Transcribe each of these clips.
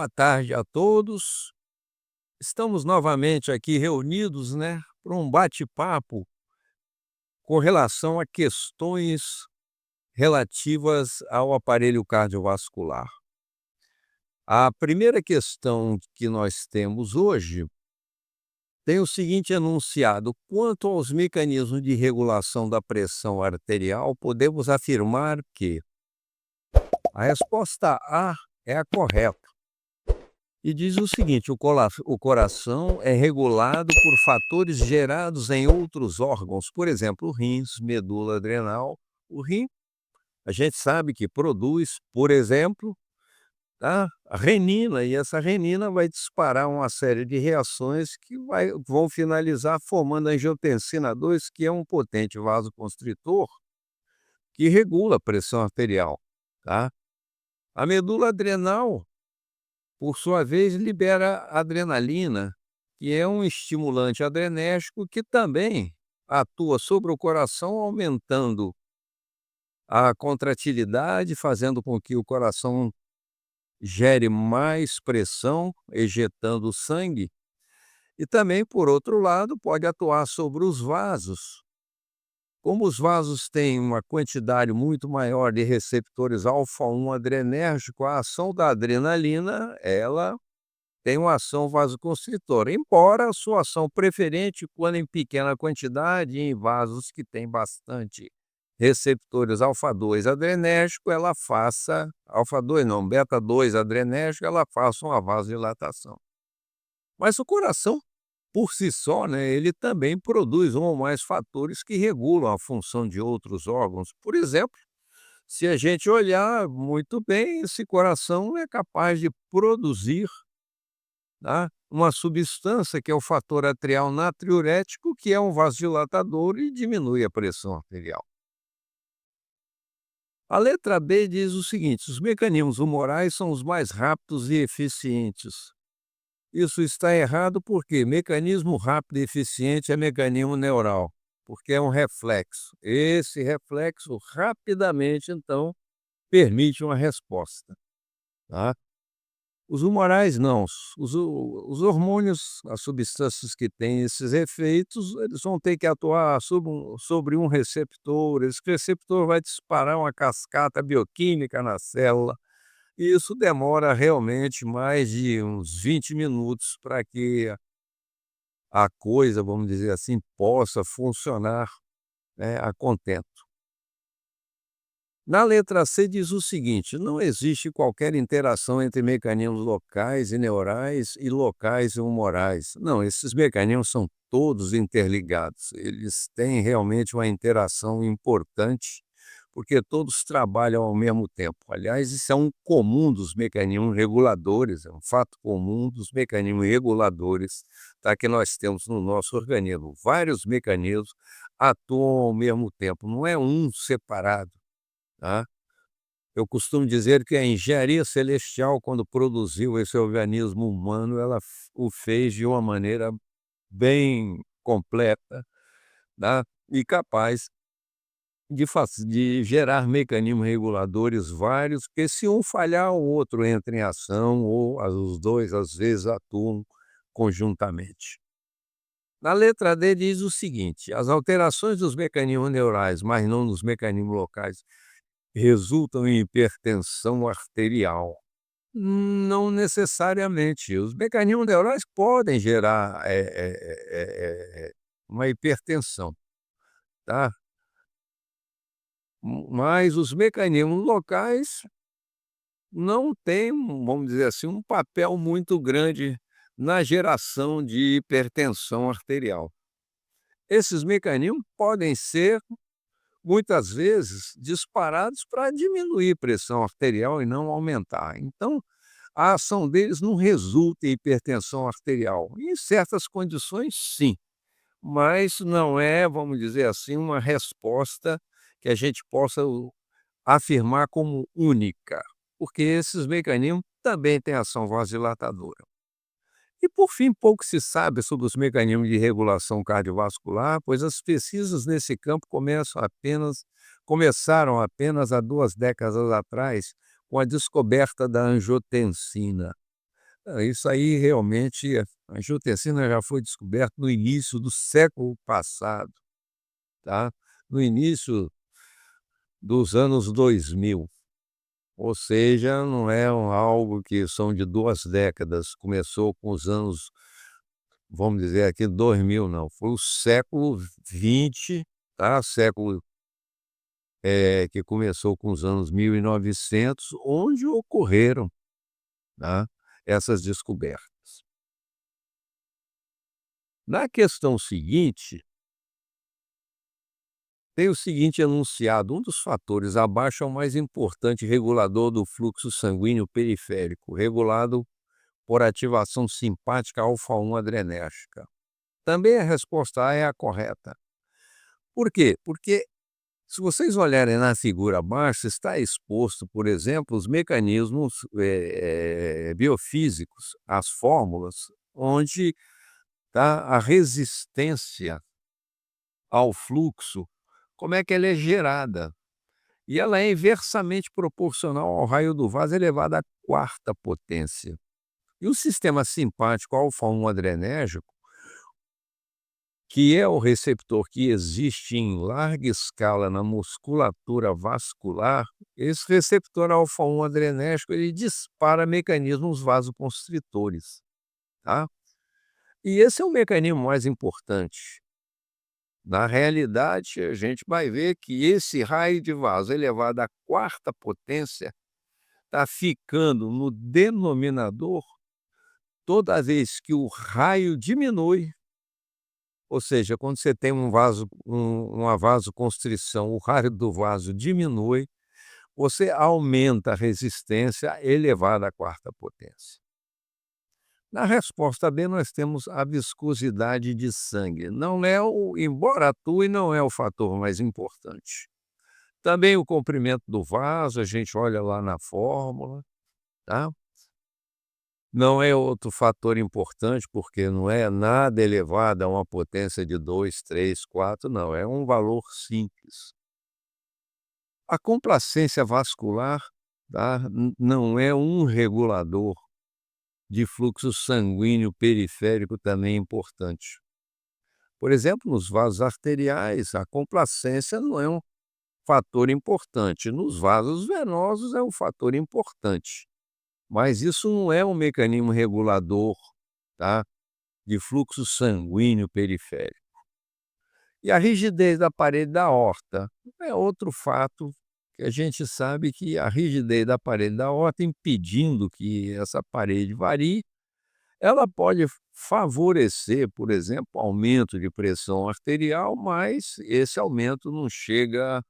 Boa tarde a todos. Estamos novamente aqui reunidos, para um bate-papo com relação a questões relativas ao aparelho cardiovascular. A primeira questão que nós temos hoje tem o seguinte enunciado: quanto aos mecanismos de regulação da pressão arterial, podemos afirmar que a resposta A é a correta. E diz o seguinte: o coração é regulado por fatores gerados em outros órgãos, por exemplo, rins, medula adrenal. O rim, a gente sabe que produz, por exemplo, a renina, e essa renina vai disparar uma série de reações que vão finalizar formando a angiotensina 2, que é um potente vasoconstritor que regula a pressão arterial. Tá? A medula adrenal, por sua vez, libera adrenalina, que é um estimulante adrenérgico que também atua sobre o coração, aumentando a contratilidade, fazendo com que o coração gere mais pressão, ejetando sangue, e também, por outro lado, pode atuar sobre os vasos. Como os vasos têm uma quantidade muito maior de receptores alfa-1 adrenérgico, a ação da adrenalina, ela tem uma ação vasoconstritora, embora a sua ação preferente, quando em pequena quantidade, em vasos que têm bastante receptores alfa-2 adrenérgico, ela faça, alfa-2 não, beta-2 adrenérgico, ela faça uma vasodilatação. Mas o coração, por si só, ele também produz um ou mais fatores que regulam a função de outros órgãos. Por exemplo, se a gente olhar muito bem, esse coração é capaz de produzir, uma substância que é o fator atrial natriurético, que é um vasodilatador e diminui a pressão arterial. A letra B diz o seguinte: os mecanismos humorais são os mais rápidos e eficientes. Isso está errado porque mecanismo rápido e eficiente é mecanismo neural, porque é um reflexo. Esse reflexo rapidamente, então, permite uma resposta. Tá? Os humorais não, os hormônios, as substâncias que têm esses efeitos, eles vão ter que atuar sobre um receptor, esse receptor vai disparar uma cascata bioquímica na célula, e isso demora realmente mais de uns 20 minutos para que a coisa, vamos dizer assim, possa funcionar, a contento. Na letra C diz o seguinte: não existe qualquer interação entre mecanismos locais e neurais e locais e humorais. Não, esses mecanismos são todos interligados. Eles têm realmente uma interação importante, porque todos trabalham ao mesmo tempo. Aliás, isso é um comum dos mecanismos reguladores, é um fato comum dos mecanismos reguladores, que nós temos no nosso organismo. Vários mecanismos atuam ao mesmo tempo, não é um separado. Tá? Eu costumo dizer que a engenharia celestial, quando produziu esse organismo humano, ela o fez de uma maneira bem completa, e capaz de gerar mecanismos reguladores vários, porque se um falhar, o outro entra em ação, ou os dois, às vezes, atuam conjuntamente. Na letra D diz o seguinte: as alterações dos mecanismos neurais, mas não nos mecanismos locais, resultam em hipertensão arterial. Não necessariamente. Os mecanismos neurais podem gerar uma hipertensão, tá? Mas os mecanismos locais não têm, vamos dizer assim, um papel muito grande na geração de hipertensão arterial. Esses mecanismos podem ser, muitas vezes, disparados para diminuir pressão arterial e não aumentar. Então, a ação deles não resulta em hipertensão arterial. Em certas condições, sim, mas não é, vamos dizer assim, uma resposta que a gente possa afirmar como única, porque esses mecanismos também têm ação vasodilatadora. E, por fim, pouco se sabe sobre os mecanismos de regulação cardiovascular, pois as pesquisas nesse campo começaram apenas há 2 décadas atrás, com a descoberta da angiotensina. Isso aí realmente, a angiotensina já foi descoberta no início do século passado, tá, no início dos anos 2000, ou seja, não é algo que são de 2 décadas, começou com os anos, vamos dizer aqui 2000 não, foi o século 20, tá, século, que começou com os anos 1900, onde ocorreram, tá, essas descobertas. Na questão seguinte, tem o seguinte enunciado: um dos fatores abaixo é o mais importante regulador do fluxo sanguíneo periférico, regulado por ativação simpática alfa-1 adrenérgica. Também a resposta A é a correta. Por quê? Porque se vocês olharem na figura abaixo, está exposto, por exemplo, os mecanismos biofísicos, as fórmulas, onde tá a resistência ao fluxo, como é que ela é gerada. E ela é inversamente proporcional ao raio do vaso elevado à quarta potência. E o sistema simpático alfa-1 adrenérgico, que é o receptor que existe em larga escala na musculatura vascular, esse receptor alfa-1 adrenérgico, ele dispara mecanismos vasoconstritores, tá? E esse é o mecanismo mais importante. Na realidade, a gente vai ver que esse raio de vaso elevado à quarta potência está ficando no denominador toda vez que o raio diminui, ou seja, quando você tem uma vasoconstrição, o raio do vaso diminui, você aumenta a resistência elevada à quarta potência. Na resposta B, nós temos a viscosidade de sangue. Não é embora atue, não é o fator mais importante. Também o comprimento do vaso, a gente olha lá na fórmula, tá? Não é outro fator importante, porque não é nada elevado a uma potência de 2, 3, 4, não, é um valor simples. A complacência vascular, tá, não é um regulador de fluxo sanguíneo periférico também importante. Por exemplo, nos vasos arteriais, a complacência não é um fator importante, nos vasos venosos é um fator importante. Mas isso não é um mecanismo regulador, tá, de fluxo sanguíneo periférico. E a rigidez da parede da aorta é outro fato que a gente sabe que a rigidez da parede da aorta, impedindo que essa parede varie, ela pode favorecer, por exemplo, aumento de pressão arterial, mas esse aumento não chega,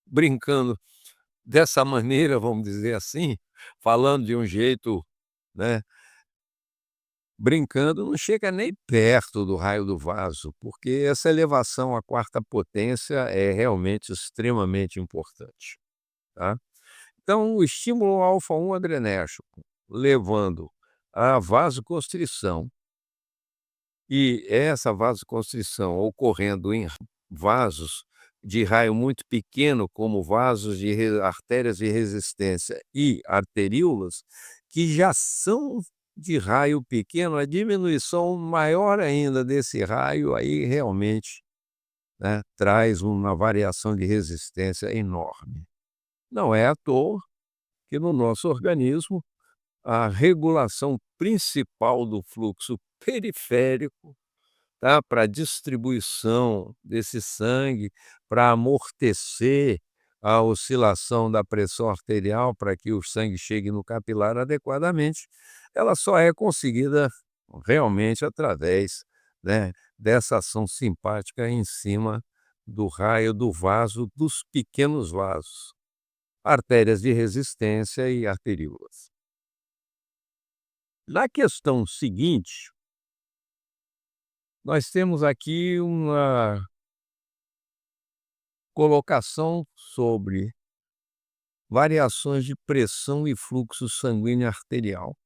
brincando dessa maneira, vamos dizer assim, falando de um jeito, né, brincando, não chega nem perto do raio do vaso, porque essa elevação à quarta potência é realmente extremamente importante, tá. Então o estímulo alfa-1 adrenérgico, levando à vasoconstrição, e essa vasoconstrição ocorrendo em vasos de raio muito pequeno, como vasos de artérias de resistência e arteríolas, que já são de raio pequeno, a diminuição maior ainda desse raio aí realmente, né, traz uma variação de resistência enorme. Não é à toa que no nosso organismo a regulação principal do fluxo periférico, tá, para a distribuição desse sangue, para amortecer a oscilação da pressão arterial, para que o sangue chegue no capilar adequadamente, ela só é conseguida realmente através, né, dessa ação simpática em cima do raio do vaso, dos pequenos vasos, artérias de resistência e arteríolas. Na questão seguinte, nós temos aqui uma colocação sobre variações de pressão e fluxo sanguíneo arterial.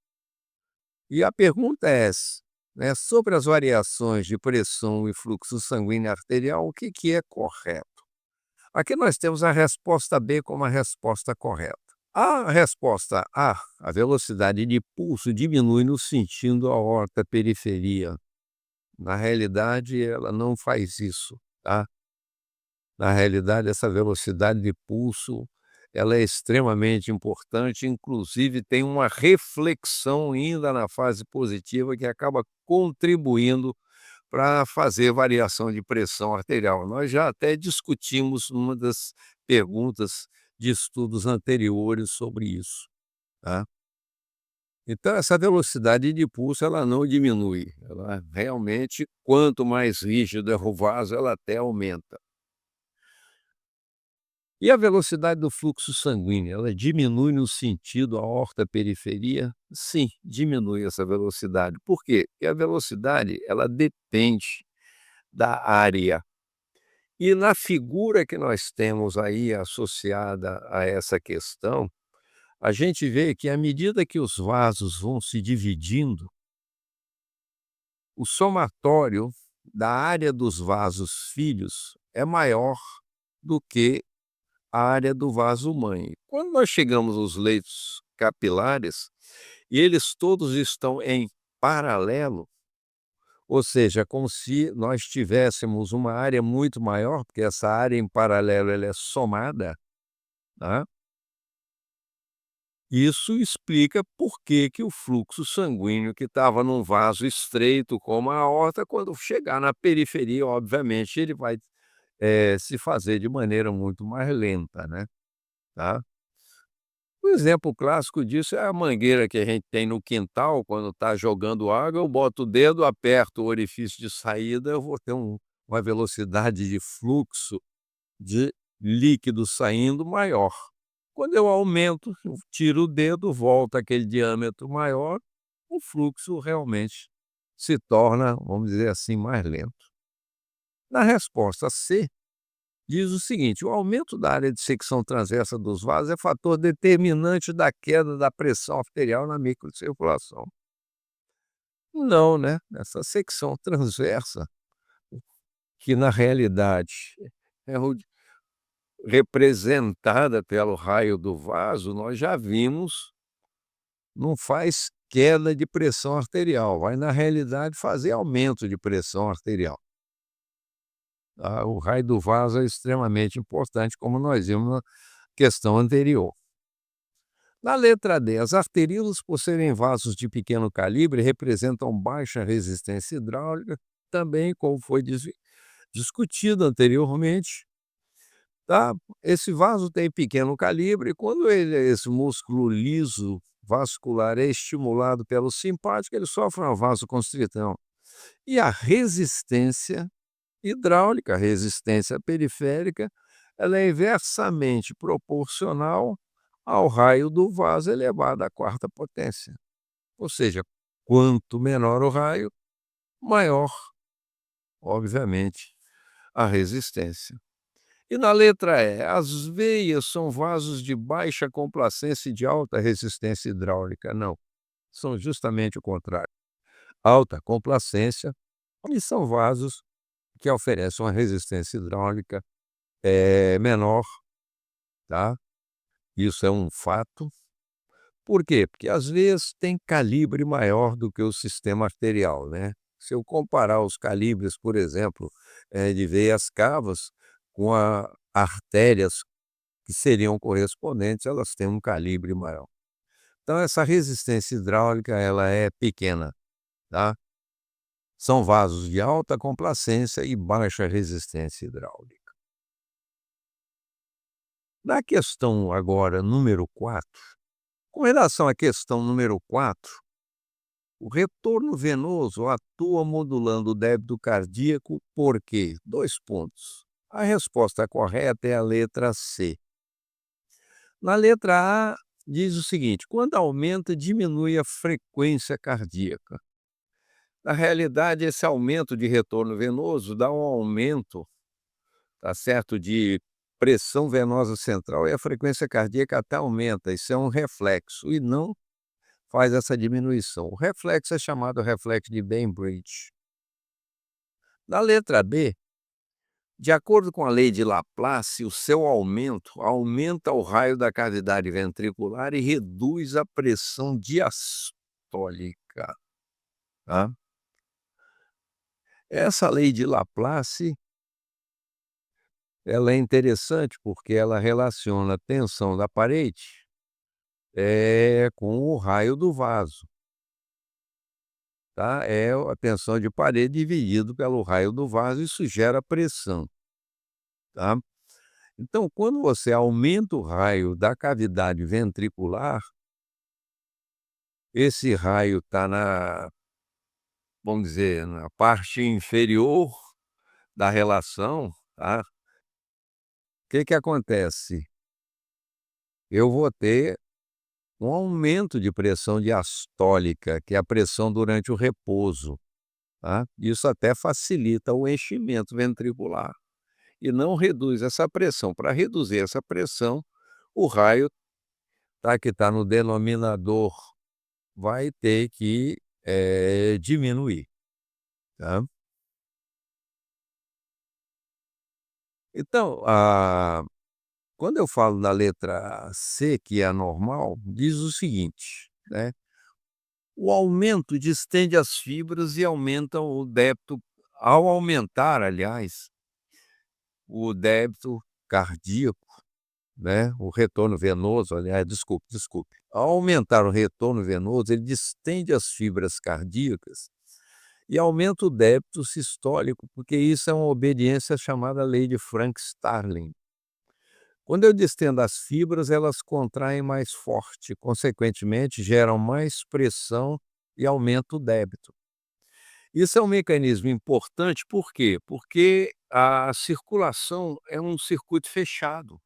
E a pergunta é essa, né, sobre as variações de pressão e fluxo sanguíneo arterial, o que que é correto? Aqui nós temos a resposta B como a resposta correta. A resposta A, a velocidade de pulso diminui no sentido aorta-periferia. Na realidade, ela não faz isso, tá? Na realidade, essa velocidade de pulso, ela é extremamente importante, inclusive tem uma reflexão ainda na fase positiva que acaba contribuindo para fazer variação de pressão arterial. Nós já até discutimos numa das perguntas de estudos anteriores sobre isso, tá. Então essa velocidade de pulso ela não diminui, ela realmente quanto mais rígido é o vaso, ela até aumenta. E a velocidade do fluxo sanguíneo, ela diminui no sentido aorta-periferia? Sim, diminui essa velocidade. Por quê? Porque a velocidade, ela depende da área. E na figura que nós temos aí associada a essa questão, a gente vê que à medida que os vasos vão se dividindo, o somatório da área dos vasos filhos é maior do que a área do vaso mãe. Quando nós chegamos aos leitos capilares, e eles todos estão em paralelo, ou seja, como se nós tivéssemos uma área muito maior, porque essa área em paralelo ela é somada, tá? Isso explica por que que o fluxo sanguíneo que estava num vaso estreito como a aorta, quando chegar na periferia, obviamente, ele vai, se fazer de maneira muito mais lenta, né, tá. Um exemplo clássico disso é a mangueira que a gente tem no quintal, quando está jogando água, eu boto o dedo, aperto o orifício de saída, eu vou ter uma velocidade de fluxo de líquido saindo maior. Quando eu aumento, eu tiro o dedo, volta aquele diâmetro maior, o fluxo realmente se torna, vamos dizer assim, mais lento. Na resposta C, diz o seguinte: o aumento da área de secção transversa dos vasos é fator determinante da queda da pressão arterial na microcirculação. Não, né? Essa secção transversa, que na realidade é representada pelo raio do vaso, nós já vimos, não faz queda de pressão arterial, vai na realidade fazer aumento de pressão arterial. Tá? O raio do vaso é extremamente importante, como nós vimos na questão anterior. Na letra D, as arteríolas, por serem vasos de pequeno calibre, representam baixa resistência hidráulica, também como foi discutido anteriormente, tá? Esse vaso tem pequeno calibre, quando esse músculo liso vascular é estimulado pelo simpático, ele sofre uma vasoconstrição. E a resistência hidráulica, a resistência periférica, ela é inversamente proporcional ao raio do vaso elevado à quarta potência. Ou seja, quanto menor o raio, maior, obviamente, a resistência. E na letra E, as veias são vasos de baixa complacência e de alta resistência hidráulica. Não, são justamente o contrário. Alta complacência e são vasos que oferecem uma resistência hidráulica menor, tá? Isso é um fato. Por quê? Porque às vezes tem calibre maior do que o sistema arterial, né. Se eu comparar os calibres, por exemplo, de veias cavas com a artérias que seriam correspondentes, elas têm um calibre maior. Então essa resistência hidráulica ela é pequena, tá. São vasos de alta complacência e baixa resistência hidráulica. Na questão agora número 4, com relação à questão número 4, o retorno venoso atua modulando o débito cardíaco por quê? 2 pontos. A resposta correta é a letra C. Na letra A, diz o seguinte: quando aumenta, diminui a frequência cardíaca. Na realidade, esse aumento de retorno venoso dá um aumento, tá certo, de pressão venosa central e a frequência cardíaca até aumenta. Isso é um reflexo e não faz essa diminuição. O reflexo é chamado reflexo de Bainbridge. Na letra B, De acordo com a lei de Laplace, o seu aumento aumenta o raio da cavidade ventricular e reduz a pressão diastólica, tá? Essa lei de Laplace, ela é interessante porque ela relaciona a tensão da parede, com o raio do vaso, tá? É a tensão de parede dividido pelo raio do vaso, isso gera pressão, tá? Então, quando você aumenta o raio da cavidade ventricular, esse raio está na, vamos dizer, na parte inferior da relação, tá? O que que acontece? Eu vou ter um aumento de pressão diastólica, que é a pressão durante o repouso, tá? Isso até facilita o enchimento ventricular e não reduz essa pressão. Para reduzir essa pressão, o raio, tá, que está no denominador, vai ter que, diminuir, tá. Então, quando eu falo da letra C, que é a normal, diz o seguinte, né: "O aumento distende as fibras e aumenta o débito". Ao aumentar, aliás, o débito cardíaco, né, o retorno venoso, aliás, desculpe. Ao aumentar o retorno venoso, ele distende as fibras cardíacas e aumenta o débito sistólico, porque isso é uma obediência à chamada lei de Frank-Starling. Quando eu distendo as fibras, elas contraem mais forte, consequentemente, geram mais pressão e aumenta o débito. Isso é um mecanismo importante, por quê? Porque a circulação é um circuito fechado.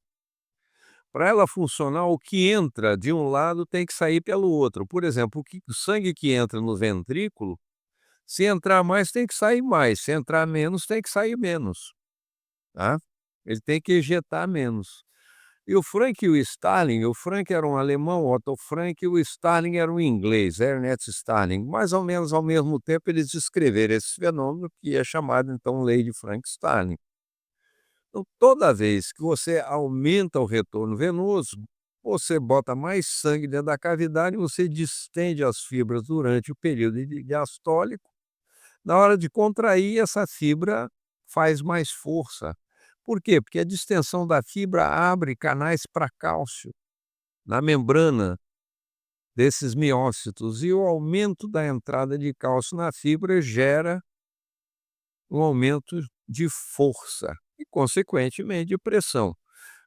Para ela funcionar, o que entra de um lado tem que sair pelo outro. Por exemplo, o sangue que entra no ventrículo, se entrar mais, tem que sair mais, se entrar menos, tem que sair menos, tá? Ele tem que ejetar menos. E o Frank era um alemão, Otto Frank, e o Starling era um inglês, Ernest Starling. Mais ou menos ao mesmo tempo eles descreveram esse fenômeno que é chamado então lei de Frank-Starling. Então toda vez que você aumenta o retorno venoso, você bota mais sangue dentro da cavidade e você distende as fibras durante o período diastólico. Na hora de contrair, essa fibra faz mais força. Por quê? Porque a distensão da fibra abre canais para cálcio na membrana desses miócitos e o aumento da entrada de cálcio na fibra gera um aumento de força e, consequentemente, de pressão,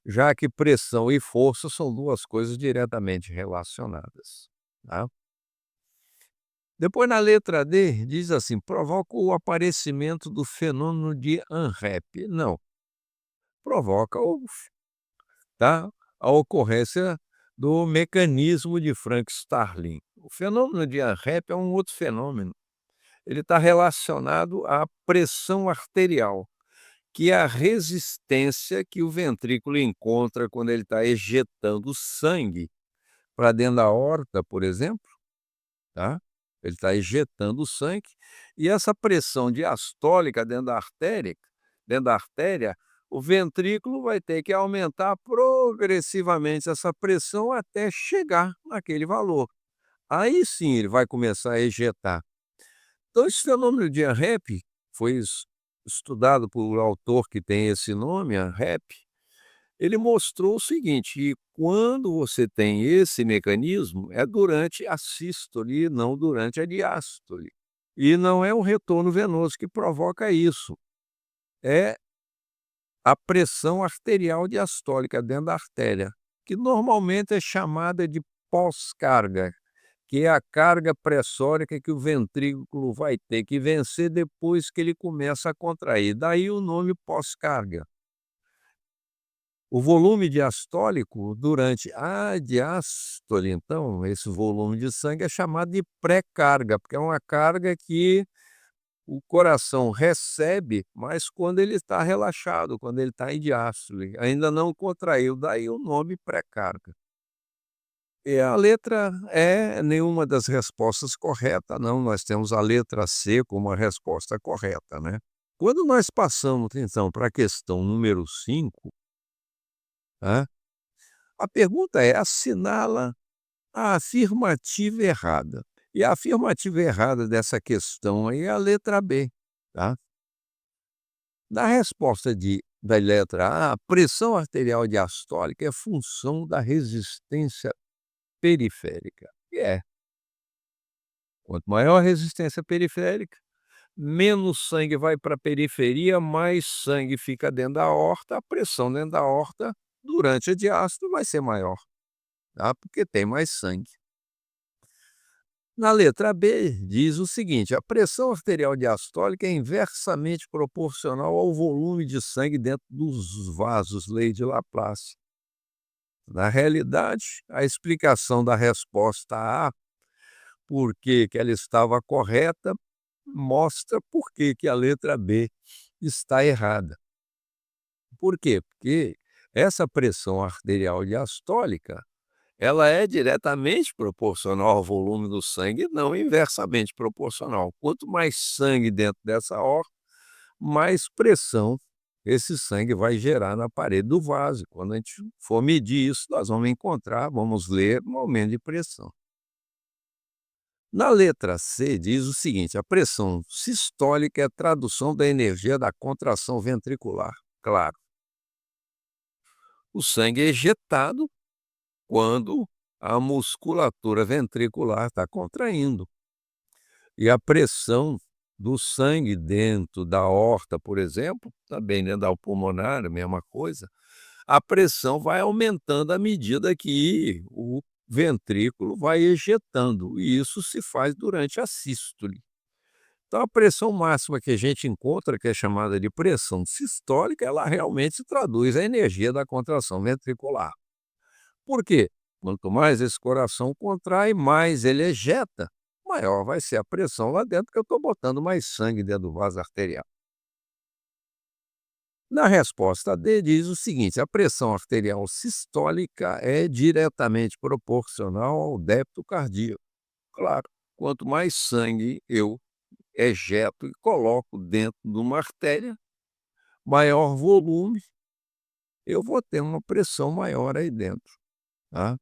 já que pressão e força são duas coisas diretamente relacionadas, tá? Depois, na letra D, diz assim: provoca o aparecimento do fenômeno de Anrep. Não, provoca tá, a ocorrência do mecanismo de Frank-Starling. O fenômeno de Anrep é um outro fenômeno. Ele está relacionado à pressão arterial, que é a resistência que o ventrículo encontra quando ele está ejetando sangue para dentro da aorta, por exemplo, tá? Ele está ejetando o sangue e essa pressão diastólica dentro da artéria, o ventrículo vai ter que aumentar progressivamente essa pressão até chegar naquele valor. Aí sim ele vai começar a ejetar. Então esse fenômeno de ANREP foi estudado por um autor que tem esse nome, ANREP. Ele mostrou o seguinte, que quando você tem esse mecanismo, é durante a sístole e não durante a diástole. E não é o retorno venoso que provoca isso, é a pressão arterial diastólica dentro da artéria, que normalmente é chamada de pós-carga, que é a carga pressórica que o ventrículo vai ter que vencer depois que ele começa a contrair, daí o nome pós-carga. O volume diastólico durante a diástole, então, esse volume de sangue é chamado de pré-carga, porque é uma carga que o coração recebe, mas quando ele está relaxado, quando ele está em diástole, ainda não contraiu, daí o nome pré-carga. E a letra E, nenhuma das respostas correta, não, nós temos a letra C como a resposta correta, né. Quando nós passamos, então, para a questão número 5, tá, a pergunta é: assinala a afirmativa errada. E a afirmativa errada dessa questão aí é a letra B, tá. Na resposta da letra A, a pressão arterial diastólica é função da resistência periférica. E é, quanto maior a resistência periférica, menos sangue vai para a periferia, mais sangue fica dentro da aorta, a pressão dentro da aorta durante a diástole vai ser maior, tá, porque tem mais sangue. Na letra B, diz o seguinte: a pressão arterial diastólica é inversamente proporcional ao volume de sangue dentro dos vasos, lei de Laplace. Na realidade, a explicação da resposta A, por que ela estava correta, mostra por que a letra B está errada. Por quê? Porque essa pressão arterial diastólica, ela é diretamente proporcional ao volume do sangue, não inversamente proporcional. Quanto mais sangue dentro dessa aorta, mais pressão esse sangue vai gerar na parede do vaso. Quando a gente for medir isso, nós vamos encontrar, vamos ler um aumento de pressão. Na letra C diz o seguinte: a pressão sistólica é a tradução da energia da contração ventricular. Claro, o sangue é ejetado quando a musculatura ventricular está contraindo. E a pressão do sangue dentro da aorta, por exemplo, também dentro da pulmonar, a mesma coisa, a pressão vai aumentando à medida que o ventrículo vai ejetando, e isso se faz durante a sístole. Então a pressão máxima que a gente encontra, que é chamada de pressão sistólica, ela realmente traduz a energia da contração ventricular. Por quê? Quanto mais esse coração contrai, mais ele ejeta, maior vai ser a pressão lá dentro, porque eu estou botando mais sangue dentro do vaso arterial. Na resposta D diz o seguinte: a pressão arterial sistólica é diretamente proporcional ao débito cardíaco. Claro, quanto mais sangue eu ejeto e coloco dentro de uma artéria, maior volume, eu vou ter uma pressão maior aí dentro, tá.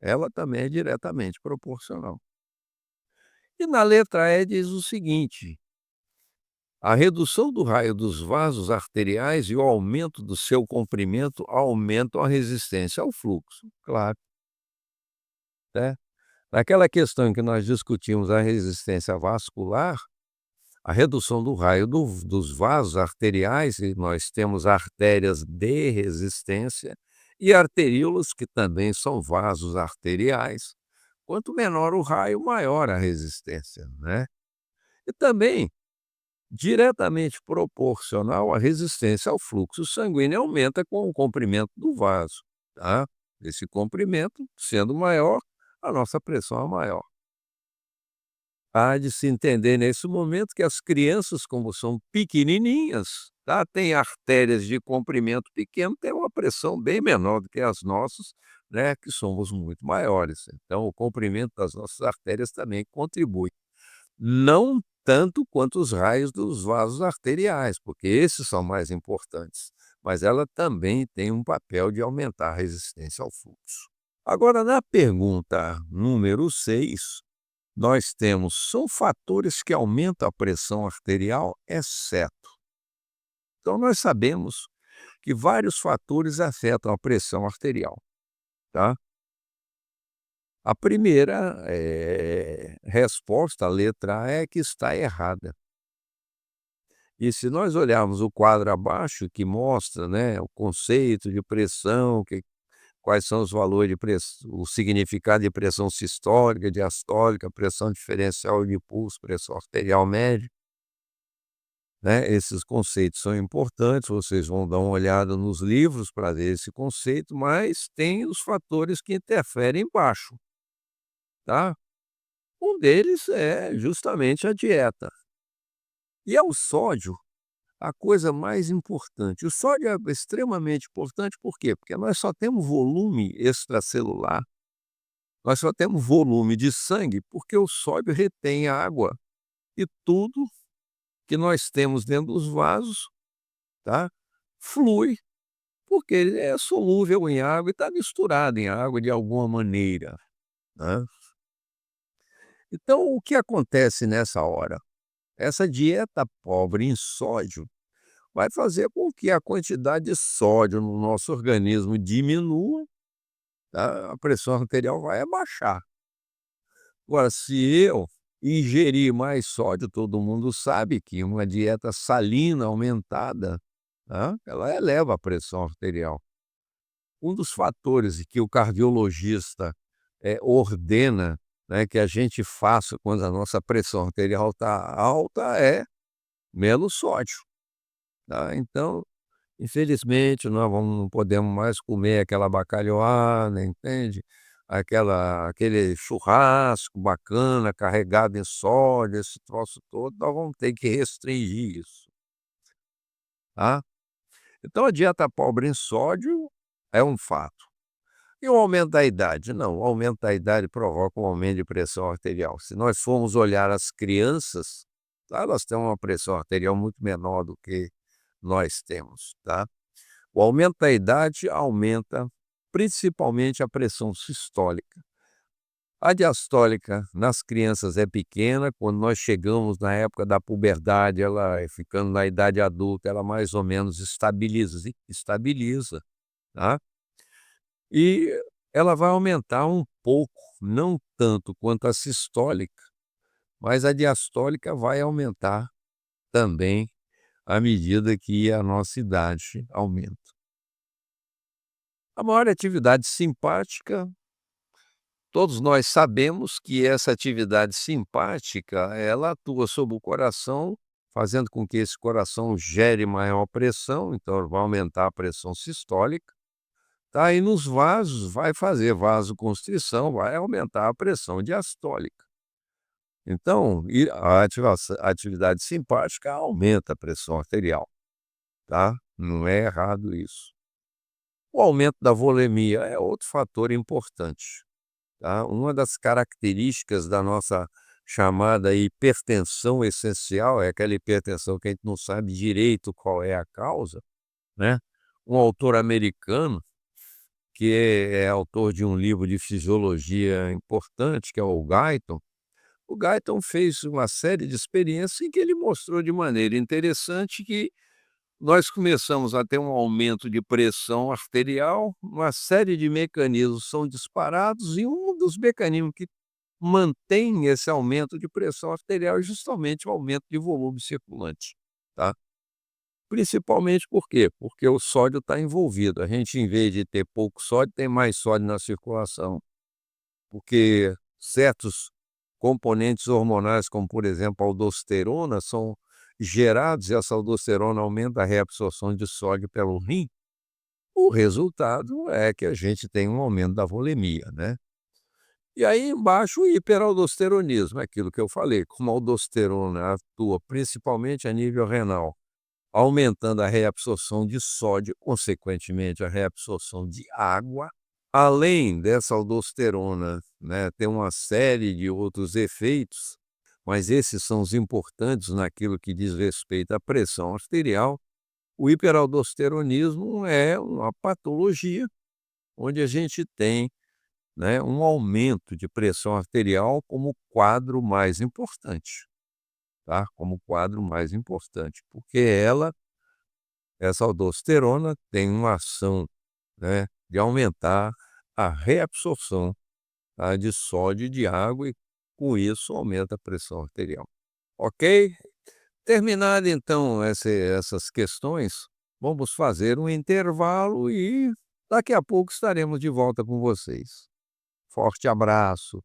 Ela também é diretamente proporcional. E na letra E diz o seguinte: a redução do raio dos vasos arteriais e o aumento do seu comprimento aumentam a resistência ao fluxo. Claro, né. Naquela questão em que nós discutimos a resistência vascular, a redução do raio dos vasos arteriais, e nós temos artérias de resistência e arteríolas, que também são vasos arteriais. Quanto menor o raio, maior a resistência, né. E também, diretamente proporcional à resistência ao fluxo sanguíneo, aumenta com o comprimento do vaso, tá. Esse comprimento sendo maior, a nossa pressão é maior. Há de se entender nesse momento que as crianças, como são pequenininhas, tá, têm artérias de comprimento pequeno, têm uma pressão bem menor do que as nossas, né, que somos muito maiores. Então o comprimento das nossas artérias também contribui. Não tanto quanto os raios dos vasos arteriais, porque esses são mais importantes, mas ela também tem um papel de aumentar a resistência ao fluxo. Agora, na pergunta número 6, nós temos: são fatores que aumentam a pressão arterial, exceto. Então nós sabemos que vários fatores afetam a pressão arterial, tá. A primeira, resposta, a letra A, é que está errada. E se nós olharmos o quadro abaixo, que mostra, né, o conceito de pressão, quais são os valores de pressão, o significado de pressão sistólica, diastólica, pressão diferencial de pulso, pressão arterial média, né? Esses conceitos são importantes, vocês vão dar uma olhada nos livros para ver esse conceito, mas tem os fatores que interferem embaixo, tá? Um deles é justamente a dieta. E é o sódio a coisa mais importante. O sódio é extremamente importante, por quê? Porque nós só temos volume extracelular, nós só temos volume de sangue porque o sódio retém a água, e tudo que nós temos dentro dos vasos, tá, flui, porque ele é solúvel em água e está misturado em água de alguma maneira, né. Então o que acontece nessa hora? Essa dieta pobre em sódio vai fazer com que a quantidade de sódio no nosso organismo diminua, tá, a pressão arterial vai abaixar. Agora, se eu ingerir mais sódio, todo mundo sabe que uma dieta salina aumentada, tá, ela eleva a pressão arterial. Um dos fatores que o cardiologista, ordena, né, que a gente faça quando a nossa pressão arterial está alta é menos sódio, tá. Então, infelizmente, não podemos mais comer aquela bacalhoada, entende? Aquele churrasco bacana, carregado em sódio, esse troço todo, nós vamos ter que restringir isso, tá? Então a dieta pobre em sódio é um fato. E o aumento da idade? Não, o aumento da idade provoca um aumento de pressão arterial. Se nós formos olhar as crianças, tá, elas têm uma pressão arterial muito menor do que nós temos, tá? O aumento da idade aumenta principalmente a pressão sistólica. A diastólica nas crianças é pequena, quando nós chegamos na época da puberdade, ela ficando na idade adulta, ela mais ou menos estabiliza, tá? E ela vai aumentar um pouco, não tanto quanto a sistólica, mas a diastólica vai aumentar também à medida que a nossa idade aumenta. A maior atividade simpática, todos nós sabemos que essa atividade simpática, ela atua sobre o coração, fazendo com que esse coração gere maior pressão, então vai aumentar a pressão sistólica, tá, e nos vasos vai fazer vasoconstrição, vai aumentar a pressão diastólica. Então, a atividade simpática aumenta a pressão arterial, tá, não é errado isso. O aumento da volemia é outro fator importante, tá. Uma das características da nossa chamada hipertensão essencial, é aquela hipertensão que a gente não sabe direito qual é a causa, né. Um autor americano, que é autor de um livro de fisiologia importante, que é o Guyton fez uma série de experiências em que ele mostrou de maneira interessante que nós começamos a ter um aumento de pressão arterial, uma série de mecanismos são disparados e um dos mecanismos que mantém esse aumento de pressão arterial é justamente o aumento de volume circulante, tá. Principalmente por quê? Porque o sódio está envolvido, a gente em vez de ter pouco sódio, tem mais sódio na circulação, porque certos componentes hormonais, como por exemplo a aldosterona, são gerados e essa aldosterona aumenta a reabsorção de sódio pelo rim. O resultado é que a gente tem um aumento da volemia, né. E aí embaixo o hiperaldosteronismo, é aquilo que eu falei, como a aldosterona atua principalmente a nível renal, aumentando a reabsorção de sódio, consequentemente a reabsorção de água. Além dessa aldosterona, né, tem uma série de outros efeitos, mas esses são os importantes naquilo que diz respeito à pressão arterial. O hiperaldosteronismo é uma patologia onde a gente tem, né, um aumento de pressão arterial como quadro mais importante, tá? Como quadro mais importante, porque essa aldosterona tem uma ação, né, de aumentar a reabsorção, tá, de sódio e de água e com isso aumenta a pressão arterial, ok? Terminado então essas questões, vamos fazer um intervalo e daqui a pouco estaremos de volta com vocês. Forte abraço.